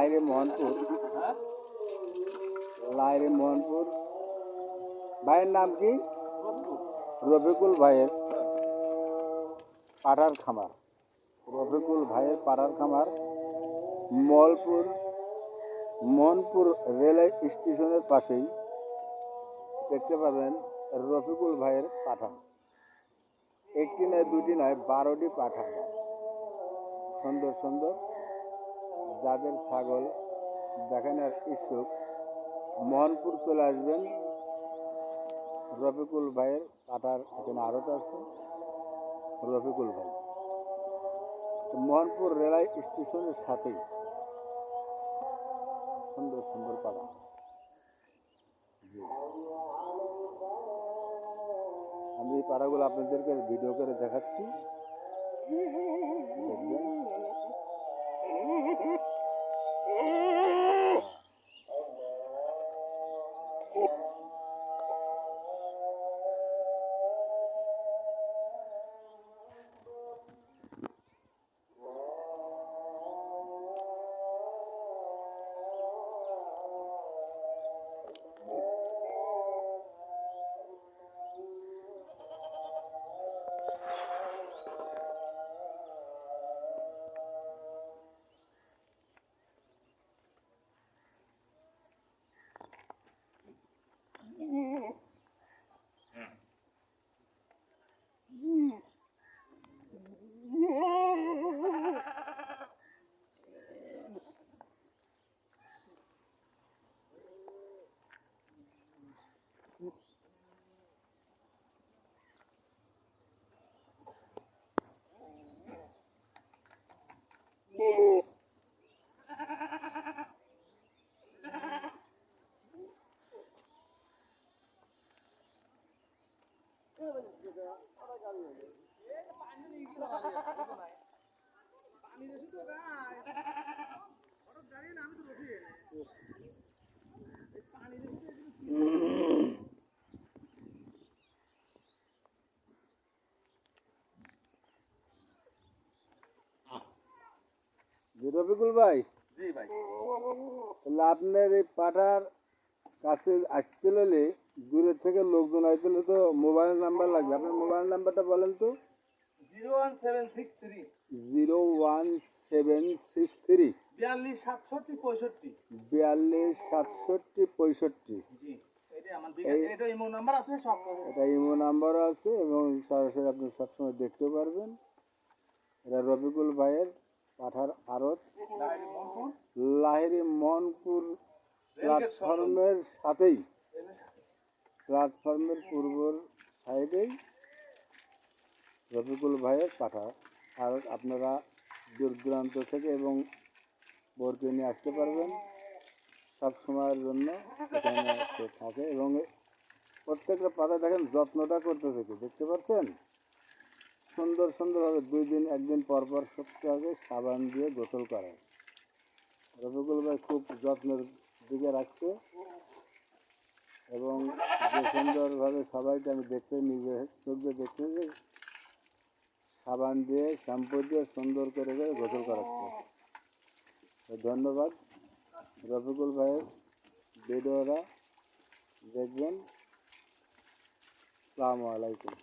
লাইরে মোহনপুর, লাইরে মোহনপুর। ভাইয়ের নাম কি? রফিকুল ভাইয়ের পাঠার খামার। রফিকুল ভাইয়ের পাঠার খামার মোহনপুর রেলওয়ে স্টেশনের পাশেই দেখতে পাবেন রফিকুল ভাইয়ের পাঠা। একটি নয়, দুটি নয়, 12টি পাঠা। সুন্দর সুন্দর। যাদের ছাগল দেখানোর ইচ্ছুক মোহনপুর চলে আসবেন। রফিকুল ভাইয়ের পাঠার এখানে আড়ত আছে। রফিকুল ভাই মোহনপুর রেলওয়ে স্টেশনের সাথেই। সুন্দর সুন্দর পাঠা। আমি এই পাড়াগুলো আপনাদেরকে ভিডিও করে দেখাচ্ছি, দেখবেন। রফিকুল ভাই, তাহলে আপনার এই পাঠার কাছে আসতে হলে দূরের থেকে লোকজন আসতে হলে তো মোবাইল নাম্বার লাগবে। আপনার মোবাইল নাম্বারটা বলেন তো। 01763 01763 42 67 65। 42 67 65। জি, এটা ইমো নাম্বার আছে, সব এটা ইমো নাম্বারও আছে এবং সরাসরি আপনি সবসময় দেখতে পারবেন। এটা রফিকুল ভাইয়ের পাঠার আড়ত, লাহিড়ী মোহনপুর প্ল্যাটফর্মের সাথেই, প্ল্যাটফর্মের পূর্ব সাইডেই রফিকুল ভাইয়ের পাঠা। আর আপনারা দূর দূরান্ত থেকে এবং বোরকে নিয়ে আসতে পারবেন সব সময়ের জন্য। এখানে থাকে এবং প্রত্যেকটা পাতা দেখেন যত্নটা করতে থাকে, দেখতে পাচ্ছেন। সুন্দর সুন্দরভাবে 2 দিন 1 দিন পর পর সপ্তাহে সাবান দিয়ে গোসল করায়। রফিকুল ভাই খুব যত্নের দিকে রাখছে এবং যে সুন্দরভাবে সবাইকে আমি দেখতে, নিজে চোখ দিয়ে দেখতে যে সাবান দিয়ে শ্যাম্পু দিয়ে সুন্দর করে গোসল করাচ্ছে। ধন্যবাদ রফিকুল ভাইয়ের ভিডিওটা দেখবেন। আসসালামু আলাইকুম।